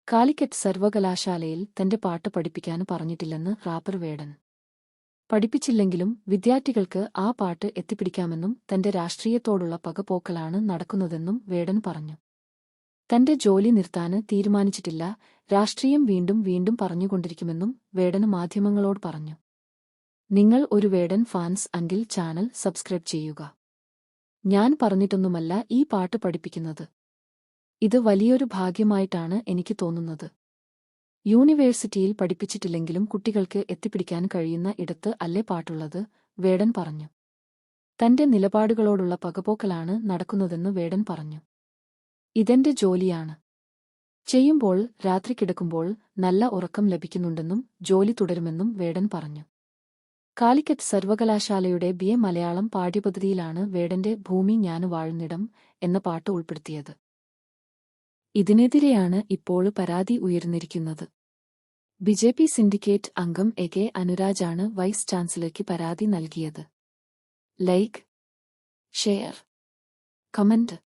കാലിക്കറ്റ് സർവകലാശാലയിൽ തന്റെ പാട്ട് പഠിപ്പിക്കാൻ പറഞ്ഞിട്ടില്ലെന്ന് റാപ്പർ വേടൻ. പഠിപ്പിച്ചില്ലെങ്കിലും വിദ്യാർത്ഥികൾക്ക് ആ പാട്ട് എത്തിപ്പിടിക്കാമെന്നും തന്റെ രാഷ്ട്രീയത്തോടുള്ള പകപോക്കലാണ് നടക്കുന്നതെന്നും വേടൻ പറഞ്ഞു. തന്റെ ജോലി നിർത്താന് തീരുമാനിച്ചിട്ടില്ല, രാഷ്ട്രീയം വീണ്ടും വീണ്ടും പറഞ്ഞുകൊണ്ടിരിക്കുമെന്നും വേടന് മാധ്യമങ്ങളോട് പറഞ്ഞു. നിങ്ങൾ ഒരു വേടൻ ഫാൻസ് എങ്കിൽ ചാനൽ സബ്സ്ക്രൈബ് ചെയ്യുക. ഞാൻ പറഞ്ഞിട്ടൊന്നുമല്ല ഈ പാട്ട് പഠിപ്പിക്കുന്നത്. ഇത് വലിയൊരു ഭാഗ്യമായിട്ടാണ് എനിക്ക് തോന്നുന്നത്. യൂണിവേഴ്സിറ്റിയിൽ പഠിപ്പിച്ചിട്ടില്ലെങ്കിലും കുട്ടികൾക്ക് എത്തിപ്പിടിക്കാൻ കഴിയുന്ന ഇടത്ത് അല്ലേ പാട്ടുള്ളത്, വേടൻ പറഞ്ഞു. തന്റെ നിലപാടുകളോടുള്ള പകപോക്കലാണ് നടക്കുന്നതെന്ന് വേടൻ പറഞ്ഞു. ഇതെന്റെ ജോലിയാണ്. ചെയ്യുമ്പോൾ രാത്രി കിടക്കുമ്പോൾ നല്ല ഉറക്കം ലഭിക്കുന്നുണ്ടെന്നും ജോലി തുടരുമെന്നും വേടൻ പറഞ്ഞു. കാലിക്കറ്റ് സർവകലാശാലയുടെ BA മലയാളം പാഠ്യപദ്ധതിയിലാണ് വേടന്റെ ഭൂമി ഞാന് വാഴുന്നിടം എന്ന പാട്ട് ഉൾപ്പെടുത്തിയത്. ഇതിനെതിരെയാണ് ഇപ്പോൾ പരാതി ഉയർന്നിരിക്കുന്നത്. BJP സിൻഡിക്കേറ്റ് അംഗം AK അനുരാജാണ് വൈസ് ചാൻസലർക്ക് പരാതി നൽകിയത്. Like, share, comment